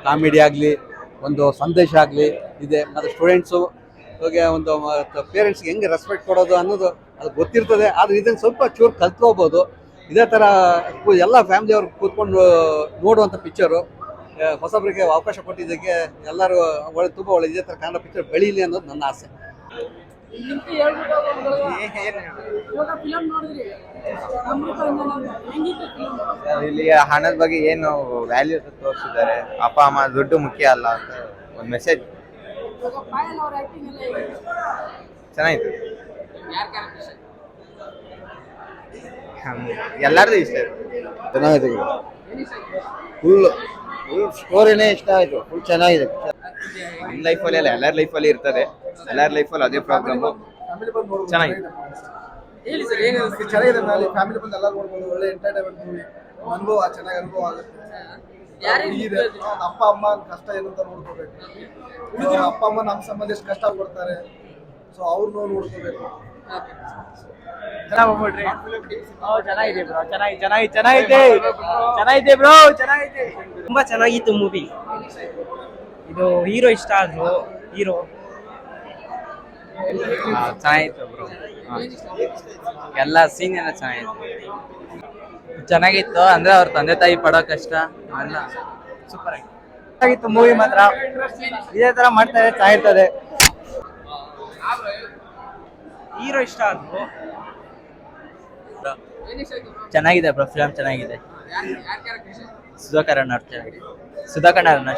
Comedy ಆಗಲಿ, ಒಂದು ಸಂದೇಶ ಆಗಲಿ ಇದೆ. ಮತ್ತು ಸ್ಟೂಡೆಂಟ್ಸು ಹೋಗಿ ಒಂದು ಪೇರೆಂಟ್ಸ್ಗೆ ಹೆಂಗೆ ರೆಸ್ಪೆಕ್ಟ್ ಕೊಡೋದು ಅನ್ನೋದು ಅದು ಗೊತ್ತಿರ್ತದೆ. ಆದರೆ ಇದನ್ನು ಸ್ವಲ್ಪ ಚೂರು ಕಲ್ತ್ಕೋಬೋದು. ಇದೇ ಥರ ಎಲ್ಲ ಫ್ಯಾಮಿಲಿಯವ್ರು ಕೂತ್ಕೊಂಡು ನೋಡುವಂಥ ಪಿಕ್ಚರು. ಹೊಸಬರಿಗೆ ಅವಕಾಶ ಕೊಟ್ಟಿದ್ದಕ್ಕೆ ಎಲ್ಲರೂ ತುಂಬ ಒಳ್ಳೆ ಇದೇ ಥರ ಕನ್ನಡ ಪಿಕ್ಚರ್ ಬೆಳೀಲಿ ಅನ್ನೋದು ನನ್ನ ಆಸೆ. ಇಲ್ಲಿ ಹಣದ ಬಗ್ಗೆ ಏನು ವ್ಯಾಲ್ಯೂ ತೋರಿಸಿದ್ದಾರೆ, ಅಪ್ಪ ಅಮ್ಮ ದುಡ್ಡು ಮುಖ್ಯ ಅಲ್ಲ ಅಂತ ಒಂದು ಮೆಸೇಜ್ ಚೆನ್ನಾಗಿತ್ತು. ಎಲ್ಲರದು ಇಷ್ಟ ಚೆನ್ನಾಗಿದೆ, ಫುಲ್ ಸ್ಟೋರಿನೇ ಇಷ್ಟ ಆಯಿತು, ಫುಲ್ ಚೆನ್ನಾಗಿದೆ. ನಮ್ಮ ಲೈಫಲ್ಲಿ ಅಲ್ಲ, ಎಲ್ಲರ ಲೈಫಲ್ಲಿ ಇರ್ತದೆ. ಎಲ್ಲರ ಲೈಫಲ್ಲಿ ಅದೇ ಪ್ರಾಬ್ಲಮ್ಮು. ಚೆನ್ನಾಗಿದೆ. ಚೆನ್ನಾಗಿದೆ. ಫ್ಯಾಮಿಲಿ ಬಂದು ಎಲ್ಲ ನೋಡ್ಬೋದು. ಒಳ್ಳೆ ಎಂಟರ್ಟೈನ್ಮೆಂಟ್ ಮೂವಿ, ಅನುಭವ ಚೆನ್ನಾಗಿ ಅನುಭವ ಆಗುತ್ತೆ. ಅಪ್ಪ ಅಮ್ಮ ಕಷ್ಟ ಏನು ಅಂತ ನೋಡ್ಕೋಬೇಕು. ಅಪ್ಪ ಅಮ್ಮ ನಮ್ಮ ಸಂಬಂಧ ಎಷ್ಟು ಕಷ್ಟ ಪಡ್ತಾರೆ, ಸೊ ಅವ್ರನ್ನೂ ನೋಡ್ಕೋಬೇಕು. ಚೆನ್ನಾಗಿದೆ ಬ್ರೋ, ಚೆನ್ನಾಗಿದೆ. ತುಂಬಾ ಚೆನ್ನಾಗಿತ್ತು ಮೂವಿ. ಇದು ಹೀರೋ ಇಷ್ಟ ಆದ್ರು. ಹೀರೋ ಚೆನ್ನಾಗಿತ್ತು ಬ್ರೋ. ಎಲ್ಲ ಸೀನ್ ಎಲ್ಲ ಚೆನ್ನಾಗಿತ್ತು. ಅಂದ್ರೆ ಅವ್ರ ತಂದೆ ತಾಯಿ ಪಡೋ ಕಷ್ಟ ಎಲ್ಲ ಸೂಪರ್ ಆಗಿತ್ತು ಮೂವಿ ಮಾತ್ರ. ಇದೇ ತರ ಮಾಡ್ತಾರೆ, ಚೆನ್ನಾಗಿರ್ತದೆ. ಹೀರೋ ಇಷ್ಟ ಆದ್ರು. ಚೆನ್ನಾಗಿದೆ ಬ್ರೋ, ಫಿಲಮ್ ಚೆನ್ನಾಗಿದೆ. ಸುಧಾಕರ್ ಅಣ್ಣ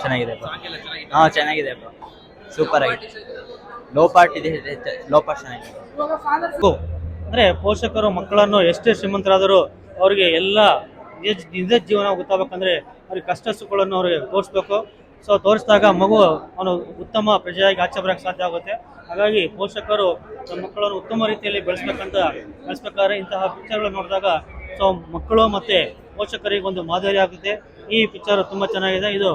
ಚೆನ್ನಾಗಿದೆ ಬ್ರೋ. ಹಾ ಚೆನ್ನಾಗಿದೆ ಬ್ರೋ, ಸೂಪರ್ ಆಗಿದೆ. ಲೋ ಪಾರ್ಟ್ ಚೆನ್ನಾಗಿದೆ. ಅಂದ್ರೆ ಪೋಷಕರು ಮಕ್ಕಳನ್ನು ಎಷ್ಟೇ ಶ್ರೀಮಂತರಾದರೂ ಅವ್ರಿಗೆ ಎಲ್ಲ ನಿಜ ಜೀವನ ಗೊತ್ತಾಗಬೇಕಂದ್ರೆ ಅವ್ರಿಗೆ ಕಷ್ಟ ಸುಖಗಳನ್ನು ಅವ್ರಿಗೆ ತೋರಿಸ್ಬೇಕು. ಸೊ ತೋರಿಸಿದಾಗ ಮಗು ಅವನು ಉತ್ತಮ ಪ್ರಜೆಯಾಗಿ ಆಚೆ ಬರೋಕ್ಕೆ ಸಾಧ್ಯ ಆಗುತ್ತೆ. ಹಾಗಾಗಿ ಪೋಷಕರು ತಮ್ಮ ಮಕ್ಕಳನ್ನು ಉತ್ತಮ ರೀತಿಯಲ್ಲಿ ಬೆಳೆಸ್ಬೇಕಾದ್ರೆ ಇಂತಹ ಪಿಕ್ಚರ್ಗಳು ನೋಡಿದಾಗ ಸೊ ಮಕ್ಕಳು ಮತ್ತೆ ಪೋಷಕರಿಗೆ ಒಂದು ಮಾದರಿ ಆಗುತ್ತೆ. ಈ ಪಿಕ್ಚರ್ ತುಂಬಾ ಚೆನ್ನಾಗಿದೆ. ಇದು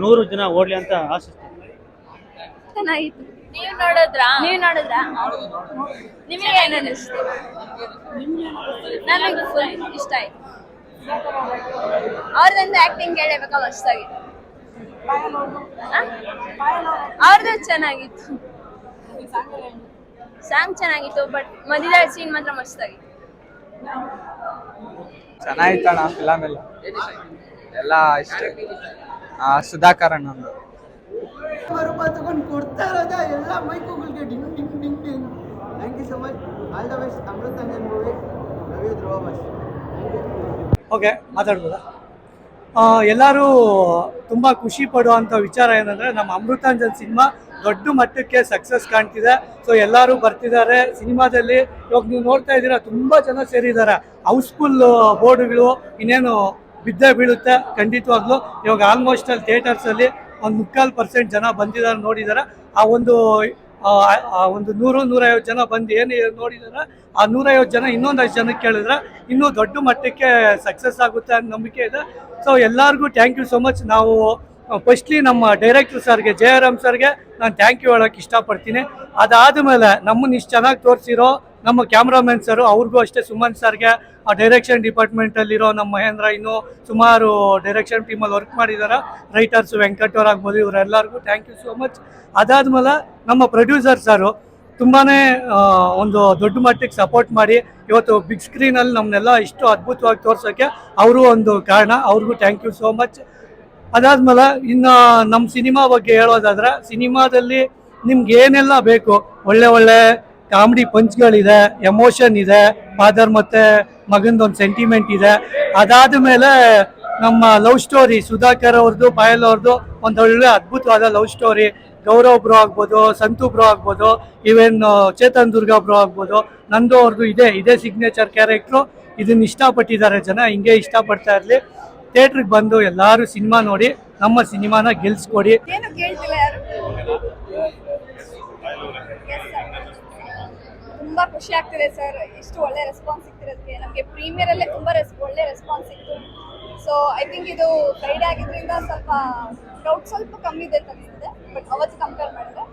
100 ಜನ ಓಡ್ಲಿ ಅಂತ ಆಶಿಸ್ತೀನಿ. ಚೆನ್ನಾಗಿತ್ತು. ನೀವು ನೋಡಿದ್ರಾ? ನಿಮಗೆ ಏನು ಅನಿಸ್ತು? ನನಗೆ ಫುಲ್ ಇಷ್ಟ ಆಯ್ತು. ಅವ್ರದ್ದು ಆಕ್ಟಿಂಗ್ ಹೇಳಬೇಕಾ, ಮಸ್ತಾಗಿತ್ತು. ಅವ್ರದ್ದು ಚೆನ್ನಾಗಿತ್ತು, ಸಾಂಗ್ ಚೆನ್ನಾಗಿತ್ತು. ಬಟ್ ಮಧ್ಯದ ಸೀನ್ ಮಾತ್ರ ಮಸ್ತಾಗಿತ್ತು. ಚೆನ್ನಾಗಿತ್ತಣ್ಣ ಫಿಲಮ್ ಎಲ್ಲ ಇಷ್ಟ. ಸುಧಾಕರ್ ಅಣ್ಣ ತಗೊಂಡು ಕೊಡ್ತಾ ಇರೋದ ಎಲ್ಲ ಮೈಕುಗಳಿಗೆ ding ding ding ding. Thank you so much. All the best. Amrutanjan movie, Ravi Dhruva bus. Okay, ಮಾತಾಡ್ಬೋದಾ? ಎಲ್ಲರೂ ತುಂಬ ಖುಷಿ ಪಡುವಂಥ ವಿಚಾರ ಏನಂದರೆ ನಮ್ಮ ಅಮೃತಾಂಜನ್ ಸಿನಿಮಾ ದೊಡ್ಡ ಮಟ್ಟಕ್ಕೆ ಸಕ್ಸಸ್ ಕಾಣ್ತಿದೆ. ಸೊ ಎಲ್ಲರೂ ಬರ್ತಿದ್ದಾರೆ ಸಿನಿಮಾದಲ್ಲಿ. ಇವಾಗ ನೀವು ನೋಡ್ತಾ ಇದ್ದೀರಾ, ತುಂಬ ಜನ ಸೇರಿದ್ದಾರೆ. ಹೌಸ್ಫುಲ್ ಬೋರ್ಡ್ಗಳು ಇನ್ನೇನು ಬಿದ್ದೇ ಬೀಳುತ್ತೆ ಖಂಡಿತವಾಗ್ಲೂ. ಇವಾಗ ಆಲ್ಮೋಸ್ಟ್ ಅಲ್ಲಿ ಥಿಯೇಟರ್ಸಲ್ಲಿ 1.25% ಜನ ಬಂದಿದ್ದಾರೆ, ನೋಡಿದ್ದಾರೆ. ಆ ಒಂದು 100-150 ಜನ ಬಂದು ಏನು ನೋಡಿದ್ದಾರೆ, ಆ 150 ಜನ ಇನ್ನೊಂದು 5 ಜನಕ್ಕೆ ಕೇಳಿದ್ರೆ ಇನ್ನೂ ದೊಡ್ಡ ಮಟ್ಟಕ್ಕೆ ಸಕ್ಸಸ್ ಆಗುತ್ತೆ ಅನ್ನೋ ನಂಬಿಕೆ ಇದೆ. ಸೊ ಎಲ್ಲರಿಗೂ ಥ್ಯಾಂಕ್ ಯು ಸೊ ಮಚ್. ನಾವು ಫಸ್ಟ್ಲಿ ನಮ್ಮ ಡೈರೆಕ್ಟರ್ ಸರ್ಗೆ, ಜಯರಾಮ್ ಸರ್ಗೆ ನಾನು ಥ್ಯಾಂಕ್ ಯು ಹೇಳೋಕ್ಕೆ ಇಷ್ಟಪಡ್ತೀನಿ. ಅದಾದಮೇಲೆ ನಮ್ಮನ್ನು ಇಷ್ಟು ಚೆನ್ನಾಗಿ ತೋರಿಸಿರೋ ನಮ್ಮ ಕ್ಯಾಮ್ರಾಮನ್ ಸರು, ಅವ್ರಿಗೂ ಅಷ್ಟೇ. ಸುಮನ್ ಸರ್ಗೆ, ಆ ಡೈರೆಕ್ಷನ್ ಡಿಪಾರ್ಟ್ಮೆಂಟಲ್ಲಿರೋ ನಮ್ಮ ಮಹೇಂದ್ರ, ಇನ್ನೂ ಸುಮಾರು ಡೈರೆಕ್ಷನ್ ಟೀಮಲ್ಲಿ ವರ್ಕ್ ಮಾಡಿದ್ದಾರೆ. ರೈಟರ್ಸು ವೆಂಕಟ್ ಅವರಾಗ್ಬೋದು, ಇವರೆಲ್ಲರಿಗೂ ಥ್ಯಾಂಕ್ ಯು ಸೋ ಮಚ್. ಅದಾದಮೇಲೆ ನಮ್ಮ ಪ್ರೊಡ್ಯೂಸರ್ ಸರು ತುಂಬಾ ಒಂದು ದೊಡ್ಡ ಮಟ್ಟಿಗೆ ಸಪೋರ್ಟ್ ಮಾಡಿ ಇವತ್ತು ಬಿಗ್ ಸ್ಕ್ರೀನಲ್ಲಿ ನಮ್ಮನ್ನೆಲ್ಲ ಇಷ್ಟು ಅದ್ಭುತವಾಗಿ ತೋರ್ಸೋಕ್ಕೆ ಅವರು ಒಂದು ಕಾರಣ. ಅವ್ರಿಗೂ ಥ್ಯಾಂಕ್ ಯು ಸೋ ಮಚ್. ಅದಾದಮೇಲೆ ಇನ್ನು ನಮ್ಮ ಸಿನಿಮಾ ಬಗ್ಗೆ ಹೇಳೋದಾದ್ರೆ, ಸಿನಿಮಾದಲ್ಲಿ ನಿಮ್ಗೆ ಏನೆಲ್ಲ ಬೇಕು, ಒಳ್ಳೆ ಕಾಮಿಡಿ ಪಂಚ್ಗಳಿದೆ, ಎಮೋಷನ್ ಇದೆ, ಫಾದರ್ ಮತ್ತು ಮಗಂದೊಂದು ಸೆಂಟಿಮೆಂಟ್ ಇದೆ. ಅದಾದ ಮೇಲೆ ನಮ್ಮ ಲವ್ ಸ್ಟೋರಿ, ಸುಧಾಕರ್ ಅವ್ರದ್ದು, ಪಾಯಲ್ ಅವ್ರದ್ದು ಒಂದೊಳ್ಳೆ ಅದ್ಭುತವಾದ ಲವ್ ಸ್ಟೋರಿ. ಗೌರವ್ ಬ್ರೋ ಆಗ್ಬೋದು, ಸಂತು ಬ್ರೋ ಆಗ್ಬೋದು, ಈವನ್ ಚೇತನ್ ದುರ್ಗಾ ಬ್ರೋ ಆಗ್ಬೋದು, ನಂದು ಅವ್ರದ್ದು ಇದೇ ಸಿಗ್ನೇಚರ್ ಕ್ಯಾರೆಕ್ಟ್ರು. ಇದನ್ನ ಇಷ್ಟಪಟ್ಟಿದ್ದಾರೆ ಜನ, ಹಿಂಗೆ ಇಷ್ಟಪಡ್ತಾ ಇರಲಿ. ಥಿಯೇಟ್ರಿಗೆ ಬಂದು ಎಲ್ಲರೂ ಸಿನಿಮಾ ನೋಡಿ ನಮ್ಮ ಸಿನಿಮಾನ ಗೆಲ್ಸ್ಕೊಡಿ. ತುಂಬಾ ಖುಷಿ ಆಗ್ತಿದೆ ಸರ್, ಇಷ್ಟು ಒಳ್ಳೆ ರೆಸ್ಪಾನ್ಸ್ ಸಿಗ್ತಿರೋದಕ್ಕೆ. ನಮಗೆ ಪ್ರೀಮಿಯರ್ ಅಲ್ಲೇ ತುಂಬಾ ಒಳ್ಳೆ ರೆಸ್ಪಾನ್ಸ್ ಸಿಕ್ತು. ಸೊ ಐ ಥಿಂಕ್ ಇದು ಫ್ರೈಡೆ ಆಗಿದ್ರಿಂದ ಕ್ರೌಡ್ ಸ್ವಲ್ಪ ಕಮ್ಮಿ ಇದೆ ಅಂತ ಅನಿಸುತ್ತೆ. ಬಟ್ ಅವತ್ತು ಕಂಪೇರ್ ಮಾಡಿದ್ರೆ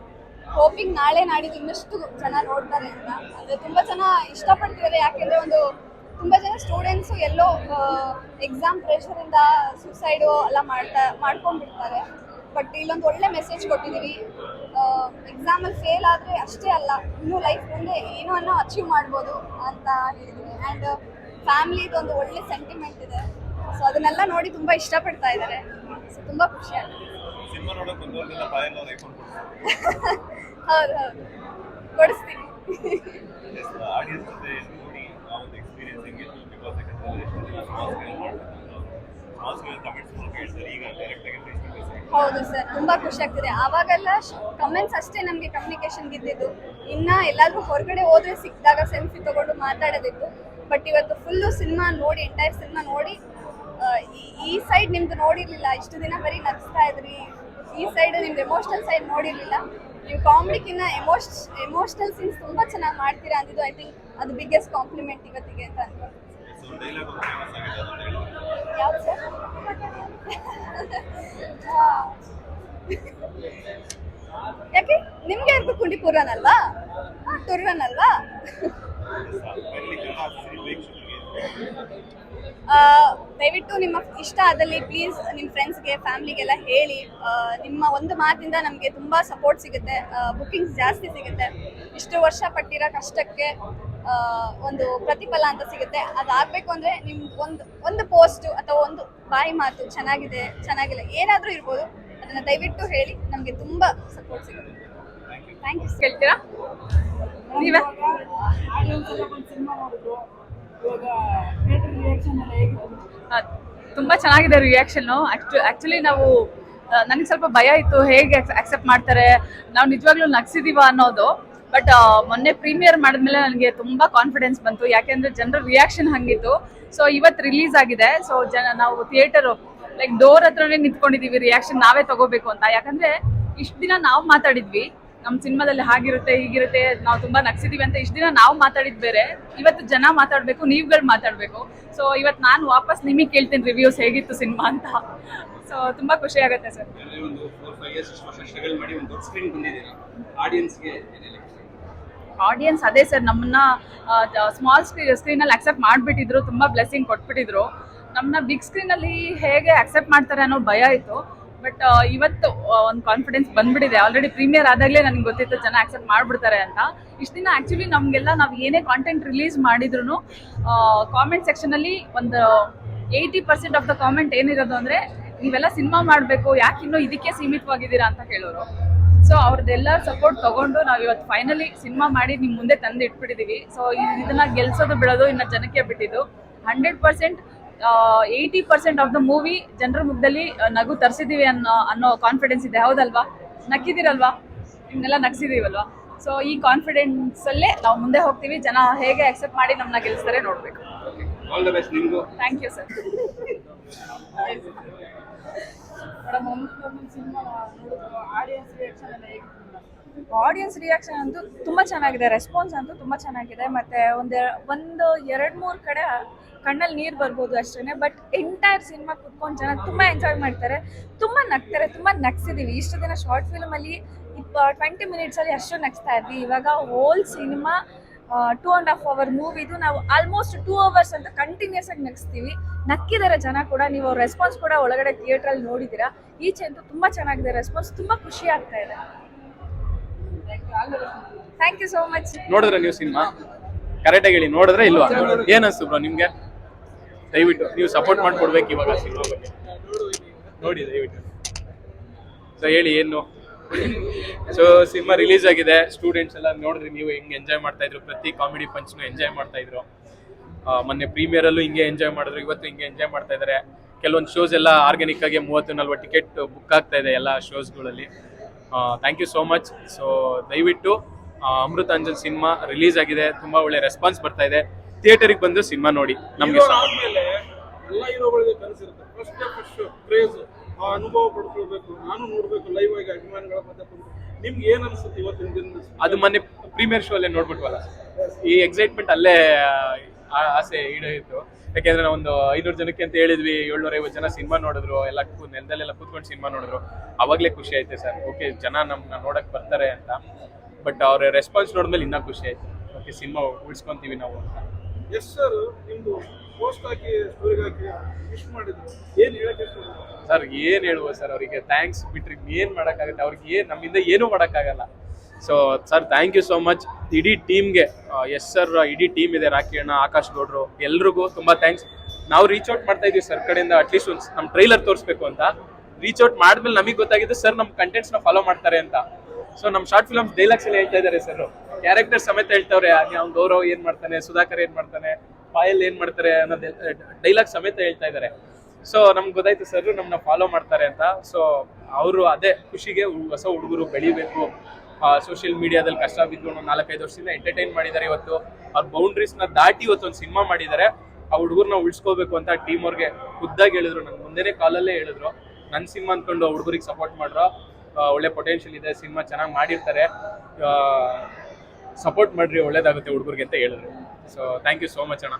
ಹೋಪಿಂಗ್ ನಾಳೆ ನಾಡಿದ್ದು ಇನ್ನಷ್ಟು ಜನ ನೋಡ್ತಾರೆ ಅಂತ. ಅಂದರೆ ತುಂಬ ಜನ ಇಷ್ಟಪಡ್ತಿದ್ದಾರೆ. ಯಾಕೆಂದರೆ ಒಂದು ತುಂಬ ಜನ ಸ್ಟೂಡೆಂಟ್ಸು ಎಲ್ಲೋ ಎಕ್ಸಾಮ್ ಪ್ರೆಷರಿಂದ ಸುಸೈಡು ಎಲ್ಲ ಮಾಡ್ಕೊಂಡ್ಬಿಡ್ತಾರೆ. ಬಟ್ ಇಲ್ಲೊಂದು ಒಳ್ಳೆ ಮೆಸೇಜ್ ಕೊಟ್ಟಿದ್ದೀವಿ. ಎಕ್ಸಾಮಲ್ಲಿ ಫೇಲ್ ಆದರೆ ಅಷ್ಟೇ ಅಲ್ಲ, ಇನ್ನೂ ಲೈಫ್ ಮುಂದೆ ಏನೋ ಅನ್ನೋ ಅಚೀವ್ ಮಾಡ್ಬೋದು ಅಂತ ಹೇಳಿದ್ದೀನಿ. ಆ್ಯಂಡ್ ಫ್ಯಾಮ್ಲಿದೊಂದು ಒಳ್ಳೆ ಸೆಂಟಿಮೆಂಟ್ ಇದೆ. ಸೊ ಅದನ್ನೆಲ್ಲ ನೋಡಿ ತುಂಬ ಇಷ್ಟಪಡ್ತಾ ಇದ್ದಾರೆ. ಸೊ ತುಂಬ ಖುಷಿ ಆಗುತ್ತೆ. ಹೌದು ಹೌದು, ಕೊಡಿಸ್ತೀನಿ. ಹೌದು ಸರ್, ತುಂಬ ಖುಷಿ ಆಗ್ತಿದೆ. ಆವಾಗೆಲ್ಲ ಕಮೆಂಟ್ಸ್ ಅಷ್ಟೇ ನಮಗೆ ಕಮ್ಯುನಿಕೇಶನ್ ಇದ್ದಿದ್ದು. ಇನ್ನು ಎಲ್ಲಾದ್ರೂ ಹೊರಗಡೆ ಹೋದ್ರೆ ಸಿಕ್ಕಿದಾಗ ಸೆಲ್ಫಿ ತಗೊಂಡು ಮಾತಾಡೋದಿತ್ತು. ಬಟ್ ಇವತ್ತು ಫುಲ್ಲು ಸಿನಿಮಾ ನೋಡಿ, ಎಂಟೈರ್ ಸಿನಿಮಾ ನೋಡಿ, ಈ ಸೈಡ್ ನಿಮ್ದು ನೋಡಿರ್ಲಿಲ್ಲ. ಇಷ್ಟು ದಿನ ಬರೀ ನಗಿಸ್ತಾ ಇದ್ರಿ, ಈ ಸೈಡ್ ನಿಮ್ದು ಎಮೋಷ್ನಲ್ ಸೈಡ್ ನೋಡಿರ್ಲಿಲ್ಲ. ನೀವು ಕಾಮಿಡಿಗಿನ್ನ ಎಮೋಷ್ನಲ್ ಸೀನ್ಸ್ ತುಂಬ ಚೆನ್ನಾಗಿ ಮಾಡ್ತೀರಾ ಅಂದಿದ್ದು ಐ ಥಿಂಕ್ ಅದು ಬಿಗ್ಗೆಸ್ಟ್ ಕಾಂಪ್ಲಿಮೆಂಟ್ ಇವತ್ತಿಗೆ ಅಂತ ಅನ್ಕೊಂಡು. ಯಾವ್ದು ಸರ್? ಯಾಕೆ ನಿಮ್ಗೆ ಯಾರಿಗೂ ಕುಂಡಿ ಪುರಾನಲ್ವಾ? ತುರ್ರನಲ್ವಾ? ದಯವಿಟ್ಟು ನಿಮ್ಮ ಇಷ್ಟ ಆದಲ್ಲಿ ಪ್ಲೀಸ್ ನಿಮ್ಮ ಫ್ರೆಂಡ್ಸ್ಗೆ, ಫ್ಯಾಮ್ಲಿಗೆಲ್ಲ ಹೇಳಿ. ನಿಮ್ಮ ಒಂದು ಮಾತಿಂದ ನಮಗೆ ತುಂಬ ಸಪೋರ್ಟ್ ಸಿಗುತ್ತೆ, ಬುಕ್ಕಿಂಗ್ಸ್ ಜಾಸ್ತಿ ಸಿಗುತ್ತೆ. ಇಷ್ಟು ವರ್ಷ ಪಟ್ಟಿರೋ ಕಷ್ಟಕ್ಕೆ ಒಂದು ಪ್ರತಿಫಲ ಅಂತ ಸಿಗುತ್ತೆ. ಅದಾಗಬೇಕು ಅಂದರೆ ನಿಮ್ಮ ಒಂದು ಪೋಸ್ಟು ಅಥವಾ ಒಂದು ಬಾಯಿ ಮಾತು ಚೆನ್ನಾಗಿದೆ, ಚೆನ್ನಾಗಿಲ್ಲ, ಏನಾದರೂ ಇರ್ಬೋದು, ಅದನ್ನು ದಯವಿಟ್ಟು ಹೇಳಿ. ನಮಗೆ ತುಂಬ ಸಪೋರ್ಟ್ ಸಿಗುತ್ತೆ. Thank you. ಕೇಳ್ತೀರಾ ನೀವೇ? ತುಂಬ ಚೆನ್ನಾಗಿದೆ ರಿಯಾಕ್ಷನ್ನು. ಆ್ಯಕ್ಚುಲಿ ನಾವು ನನಗೆ ಸ್ವಲ್ಪ ಭಯ ಇತ್ತು, ಹೇಗೆ ಅಕ್ಸೆಪ್ಟ್ ಮಾಡ್ತಾರೆ, ನಾವು ನಿಜವಾಗ್ಲೂ ನಗ್ಸಿದೀವ ಅನ್ನೋದು. ಬಟ್ ಮೊನ್ನೆ ಪ್ರೀಮಿಯರ್ ಮಾಡಿದ್ಮೇಲೆ ನನಗೆ ತುಂಬ ಕಾನ್ಫಿಡೆನ್ಸ್ ಬಂತು, ಯಾಕೆಂದರೆ ಜನರ ರಿಯಾಕ್ಷನ್ ಹಂಗಿತ್ತು. ಸೊ ಇವತ್ತು ರಿಲೀಸ್ ಆಗಿದೆ. ಸೊ ನಾವು ಥಿಯೇಟರು ಲೈಕ್ ಡೋರ್ ಹತ್ರನೇ ನಿಂತ್ಕೊಂಡಿದ್ದೀವಿ, ರಿಯಾಕ್ಷನ್ ನಾವೇ ತಗೋಬೇಕು ಅಂತ. ಯಾಕಂದರೆ ಇಷ್ಟು ದಿನ ನಾವು ಮಾತಾಡಿದ್ವಿ ನಮ್ಮ ಸಿನಿಮಾದಲ್ಲಿ ಹಾಗಿರುತ್ತೆ ಹೀಗಿರುತ್ತೆ, ನಾವು ತುಂಬ ನಗ್ಸಿದೀವಿ ಅಂತ ಇಷ್ಟು ದಿನ ನಾವು ಮಾತಾಡಿದ್ ಬೇರೆ. ಇವತ್ತು ಜನ ಮಾತಾಡಬೇಕು, ನೀವುಗಳು ಮಾತಾಡಬೇಕು. ಸೊ ಇವತ್ತು ನಾನು ವಾಪಸ್ ನಿಮಗೆ ಕೇಳ್ತೀನಿ ರಿವ್ಯೂಸ್ ಹೇಗಿತ್ತು ಸಿನಿಮಾ ಅಂತ. ಸೊ ತುಂಬ ಖುಷಿ ಆಗುತ್ತೆ ಸರ್. ಆಡಿಯನ್ಸ್ ಅದೇ ಸರ್, ನಮ್ಮನ್ನ ಸ್ಮಾಲ್ ಸ್ಕ್ರೀನಲ್ಲಿ ಅಕ್ಸೆಪ್ಟ್ ಮಾಡಿಬಿಟ್ಟಿದ್ರು, ತುಂಬ ಬ್ಲೆಸ್ಸಿಂಗ್ ಕೊಟ್ಬಿಟ್ಟಿದ್ರು. ನಮ್ಮನ್ನ ಬಿಗ್ ಸ್ಕ್ರೀನಲ್ಲಿ ಹೇಗೆ ಅಕ್ಸೆಪ್ಟ್ ಮಾಡ್ತಾರೆ ಅನ್ನೋ ಭಯ ಇತ್ತು. ಬಟ್ ಇವತ್ತು ಒಂದು ಕಾನ್ಫಿಡೆನ್ಸ್ ಬಂದ್ಬಿಟ್ಟಿದೆ. ಆಲ್ರೆಡಿ ಪ್ರೀಮಿಯರ್ ಆದಾಗಲೇ ನನಗೆ ಗೊತ್ತಿತ್ತು ಜನ ಆಕ್ಸೆಪ್ಟ್ ಮಾಡಿಬಿಡ್ತಾರೆ ಅಂತ. ಇಷ್ಟು ದಿನ ಆ್ಯಕ್ಚುಲಿ ನಮಗೆಲ್ಲ ನಾವು ಏನೇ ಕಾಂಟೆಂಟ್ ರಿಲೀಸ್ ಮಾಡಿದ್ರು ಕಾಮೆಂಟ್ ಸೆಕ್ಷನಲ್ಲಿ ಒಂದು 80% ಆಫ್ ದ ಕಾಮೆಂಟ್ ಏನಿರೋದು ಅಂದರೆ, ನೀವೆಲ್ಲ ಸಿನಿಮಾ ಮಾಡಬೇಕು, ಯಾಕೆ ಇನ್ನೂ ಇದಕ್ಕೆ ಸೀಮಿತವಾಗಿದ್ದೀರಾ ಅಂತ ಕೇಳೋರು. ಸೊ ಅವ್ರದ್ದೆಲ್ಲ ಸಪೋರ್ಟ್ ತೊಗೊಂಡು ನಾವು ಇವತ್ತು ಫೈನಲಿ ಸಿನಿಮಾ ಮಾಡಿ ನಿಮ್ಮ ಮುಂದೆ ತಂದು ಇಟ್ಬಿಟ್ಟಿದ್ದೀವಿ. ಸೊ ಇದನ್ನು ಗೆಲ್ಸೋದು ಬಿಡೋದು ಇನ್ನು ಜನಕ್ಕೆ ಬಿಟ್ಟಿದ್ದು. 100% 80% ಆಫ್ ದ ಮೂವಿ ಜನರ ಮುಖದಲ್ಲಿ ನಗು ತರಿಸಿದ್ದೀವಿ ಅನ್ನೋ ಕಾನ್ಫಿಡೆನ್ಸ್ ಇದೆ. ಹೌದಲ್ವಾ? ನಕ್ಕಿದ್ದೀರಲ್ವಾ? ನಿಮ್ಮನ್ನೆಲ್ಲ ನಗ್ಸಿದ್ದೀವಲ್ವಾ? ಸೊ ಈ ಕಾನ್ಫಿಡೆನ್ಸಲ್ಲೇ ನಾವು ಮುಂದೆ ಹೋಗ್ತೀವಿ. ಜನ ಹೇಗೆ ಅಕ್ಸೆಪ್ಟ್ ಮಾಡಿ ನಮ್ಮನ್ನ ಗೆಲ್ಲಿಸ್ತಾರೆ ನೋಡಬೇಕು. ಆಲ್ ದ ಬೆಸ್ಟ್ ನಿಮಗೂ. Thank you sir. Audience reaction ಅಂತೂ ತುಂಬ ಚೆನ್ನಾಗಿದೆ, ರೆಸ್ಪಾನ್ಸ್ ಅಂತೂ ತುಂಬ ಚೆನ್ನಾಗಿದೆ. ಮತ್ತು ಒಂದು 2-3 ಕಡೆ ಕಣ್ಣಲ್ಲಿ ನೀರು ಬರ್ಬೋದು ಅಷ್ಟೇ. ಬಟ್ ಎಂಟೈರ್ ಸಿನಿಮಾ ಕುತ್ಕೊಂಡು ಜನ ತುಂಬ ಎಂಜಾಯ್ ಮಾಡ್ತಾರೆ, ತುಂಬ ನಗ್ತಾರೆ, ತುಂಬ ನಗ್ಸಿದ್ದೀವಿ. ಇಷ್ಟು ದಿನ ಶಾರ್ಟ್ ಫಿಲ್ಮಲ್ಲಿ 20 ಮಿನಿಟ್ಸಲ್ಲಿ ಅಷ್ಟು ನಗ್ಸ್ತಾ ಇದ್ವಿ. ಇವಾಗ ಹೋಲ್ ಸಿನಿಮಾ 2.5 hour ಮೂವಿದು ನಾವು ಆಲ್ಮೋಸ್ಟ್ 2 hours ಅಂತ ಕಂಟಿನ್ಯೂಸ್ ಆಗಿ ನಗಿಸ್ತೀವಿ. ನಕ್ಕಿದ್ದಾರೆ ಜನ ಕೂಡ. ನೀವು ರೆಸ್ಪಾನ್ಸ್ ಕೂಡ ಒಳಗಡೆ ಥಿಯೇಟ್ರಲ್ಲಿ ನೋಡಿದ್ದೀರಾ. ಈಚೆ ಅಂತೂ ತುಂಬ ಚೆನ್ನಾಗಿದೆ ರೆಸ್ಪಾನ್ಸ್, ತುಂಬ ಖುಷಿ ಆಗ್ತಾ ಇದೆ. Thank you so much. ನೋಡಿದ್ರೆ ನೀವು ಸಿನಿಮಾ ಕರೆಕ್ಟಾಗಿ ಹೇಳಿ, ನೋಡಿದ್ರೆ ಇಲ್ವಾ? ಏನ್ ಅನ್ಸ್ತು ಬ್ರೋ ನಿಮ್ಗೆ? ದಯವಿಟ್ಟು ನೀವು ಸಪೋರ್ಟ್ ಮಾಡ್ಕೊಡ್ಬೇಕು ಇವಾಗ ಸಿನಿಮಾ ಬಗ್ಗೆ. ನೋಡಿ ದಯವಿಟ್ಟು. ಸೊ ಹೇಳಿ ಏನು. ಸೊ ಸಿನಿಮಾ ರಿಲೀಸ್ ಆಗಿದೆ, ಸ್ಟೂಡೆಂಟ್ಸ್ ಎಲ್ಲ ನೋಡಿದ್ರಿ ನೀವು ಹೆಂಗೆ ಎಂಜಾಯ್ ಮಾಡ್ತಾ ಇದ್ರು, ಪ್ರತಿ ಕಾಮಿಡಿ ಪಂಚ್ನು ಎಂಜಾಯ್ ಮಾಡ್ತಾ ಇದ್ರು. ಮೊನ್ನೆ ಪ್ರೀಮಿಯರಲ್ಲೂ ಹಿಂಗೆ ಎಂಜಾಯ್ ಮಾಡಿದ್ರು, ಇವತ್ತು ಹಿಂಗೆ ಎಂಜಾಯ್ ಮಾಡ್ತಾ ಇದ್ದಾರೆ. ಕೆಲವೊಂದು ಶೋಸ್ ಎಲ್ಲ ಆರ್ಗ್ಯಾನಿಕ್ ಆಗಿ 30-40 ಟಿಕೆಟ್ ಬುಕ್ ಆಗ್ತಾ ಇದೆ ಎಲ್ಲ ಶೋಸ್ಗಳಲ್ಲಿ. Thank you so much. So ದಯವಿಟ್ಟು ಅಮೃತ ಅಂಜನ್ ಸಿನಿಮಾ ರಿಲೀಸ್ ಆಗಿದೆ, ತುಂಬಾ ಒಳ್ಳೆ ರೆಸ್ಪಾನ್ಸ್ ಬರ್ತಾ ಇದೆ. ಥಿಯೇಟರಿಗೆ ಬಂದು ಸಿನಿಮಾ ನೋಡಿ. ನಮಗೆ ಎಲ್ಲ ಹೀರೋಗಳಿಗೆ ಕನಸಿರುತ್ತೆ, ಫಸ್ಟ್ ಕ್ರೇಜ್ ಆ ಅನುಭವ ಪಡ್ಕೊಳ್ಬೇಕು, ನಾನು ನೋಡ್ಬೇಕು ಲೈವ್ ಆಗಿ ಅಭಿಮಾನಿಗಳ ಮಧ್ಯೆ. ನಿಮ್ಗೆ ಏನ್ ಅನ್ಸುತ್ತೆ ಇವತ್ತಿನ ದಿನ? ಅದು ಮೊನ್ನೆ ಪ್ರೀಮಿಯರ್ ಶೋ ಅಲ್ಲೇ ನೋಡ್ಬಿಟ್ವಲ್ಲ, ಈ ಎಕ್ಸೈಟ್ಮೆಂಟ್ ಅಲ್ಲೇ ಆಸೆ ಈಡೇರಿತ್ತು. ಯಾಕೆಂದ್ರೆ ನಾವು ಒಂದು 500 ಜನಕ್ಕೆ ಅಂತ ಹೇಳಿದ್ವಿ, 750 ಜನ ಸಿನಿಮಾ ನೋಡಿದ್ರು, ಎಲ್ಲ ನೆಲದಲ್ಲೆಲ್ಲ ಕೂತ್ಕೊಂಡು ಸಿನಿಮಾ ನೋಡಿದ್ರು. ಅವಾಗಲೇ ಖುಷಿ ಆಯ್ತು ಸರ್. ಓಕೆ, ಜನ ನಮ್ಮನ್ನ ನೋಡಕ್ ಬರ್ತಾರೆ ಅಂತ. ಬಟ್ ಅವ್ರ ರೆಸ್ಪಾನ್ಸ್ ನೋಡಿದ್ಮೇಲೆ ಇನ್ನೂ ಖುಷಿ ಆಯ್ತು. ಓಕೆ, ಸಿನಿಮಾ ಉಳಿಸ್ಕೊಂತೀವಿ ನಾವು ಅಂತ. ಎಸ್ ಸರ್ ನಿಮ್ದು ಪೋಸ್ಟ್ ಹಾಕಿ ಸ್ಟೋರಿಗೆ ಹಾಕಿ ವಿಶ್ ಮಾಡಿದ್ರು, ಏನ್ ಹೇಳಕ್ಕೆ ಇಷ್ಟಪಡ್ತಾರೆ? ಸರ್ ಏನ್ ಹೇಳುವ ಸರ್, ಅವರಿಗೆ ಥ್ಯಾಂಕ್ಸ್ ಬಿಟ್ರಿ ಏನ್ ಮಾಡಕ್ಕಾಗತ್ತೆ, ಅವ್ರಿಗೆ ನಮ್ಮಿಂದ ಏನೂ ಮಾಡಕ್ಕಾಗಲ್ಲ. So sir thank you so much. ಇಡೀ ಟೀಮ್ಗೆ ಎಸ್ ಸರ್, ಇಡೀ ಟೀಮ್ ಇದೆ, ರಾಕಿ ಅಣ್ಣ, ಆಕಾಶ್ ಗೌಡ್ರು, ಎಲ್ರಿಗೂ ತುಂಬಾ ಥ್ಯಾಂಕ್ಸ್. ನಾವು ರೀಚ್ ಔಟ್ ಮಾಡ್ತಾ ಇದೀವಿ ಸರ್ ಕಡೆಯಿಂದ, ಅಟ್ಲೀಸ್ಟ್ ಒಂದು ನಮ್ಮ ಟ್ರೈಲರ್ ತೋರಿಸ್ಬೇಕು ಅಂತ. ರೀಚ್ ಔಟ್ ಮಾಡಿದ್ಮೇಲೆ ನಮಗೆ ಗೊತ್ತಾಗಿದೆ ಸರ್ ನಮ್ಮ ಕಂಟೆಂಟ್ಸ್ ನ ಫಾಲೋ ಮಾಡ್ತಾರೆ ಅಂತ. ಸೊ ನಮ್ಮ ಶಾರ್ಟ್ ಫಿಲ್ಮ್ಸ್ ಡೈಲಾಗ್ಸ್ ಎಲ್ಲ ಹೇಳ್ತಾ ಇದ್ದಾರೆ ಸರ್, ಕ್ಯಾರೆಕ್ಟರ್ ಸಮೇತ ಹೇಳ್ತಾವ್ರೆ. ಅವ್ನು ಗೌರವ್ ಏನ್ ಮಾಡ್ತಾನೆ, ಸುಧಾಕರ್ ಏನ್ ಮಾಡ್ತಾನೆ, ಪಾಯಲ್ ಏನ್ ಮಾಡ್ತಾರೆ ಅನ್ನೋದು ಡೈಲಾಗ್ ಸಮೇತ ಹೇಳ್ತಾ ಇದ್ದಾರೆ. ಸೊ ನಮ್ಗೆ ಗೊತ್ತಾಯ್ತು ಸರ್ ನಮ್ಮನ್ನ ಫಾಲೋ ಮಾಡ್ತಾರೆ ಅಂತ. ಸೊ ಅವರು ಅದೇ ಖುಷಿಗೆ ಹೊಸ ಹುಡುಗರು ಬೆಳಿಬೇಕು, ಸೋಷಿಯಲ್ ಮೀಡಿಯಾದಲ್ಲಿ ಕಷ್ಟ ಬಿದ್ಕೊಂಡು 4-5 ವರ್ಷದಿಂದ ಎಂಟರ್ಟೈನ್ ಮಾಡಿದ್ದಾರೆ. ಇವತ್ತು ಅವ್ರ ಬೌಂಡ್ರೀಸ್ನ ದಾಟಿ ಇವತ್ತು ಒಂದು ಸಿನಿಮಾ ಮಾಡಿದ್ದಾರೆ. ಆ ಹುಡುಗರನ್ನ ಉಳಿಸ್ಕೋಬೇಕು ಅಂತ ಟೀಮ್ ಅವ್ರಿಗೆ ಖುದ್ದಾಗಿ ಹೇಳಿದ್ರು, ನನ್ ಮುಂದೆನೇ ಕಾಲಲ್ಲೇ ಹೇಳಿದ್ರು. ನನ್ನ ಸಿನಿಮಾ ಅಂದ್ಕೊಂಡು ಹುಡುಗರಿಗೆ ಸಪೋರ್ಟ್ ಮಾಡ್ರು, ಒಳ್ಳೆ ಪೊಟೆನ್ಷಿಯಲ್ ಇದೆ, ಸಿನಿಮಾ ಚೆನ್ನಾಗಿ ಮಾಡಿರ್ತಾರೆ, ಸಪೋರ್ಟ್ ಮಾಡ್ರಿ, ಒಳ್ಳೇದಾಗುತ್ತೆ ಹುಡುಗರಿಗೆ ಅಂತ ಹೇಳಿದ್ರು. So thank you so much ಅಣ್ಣ.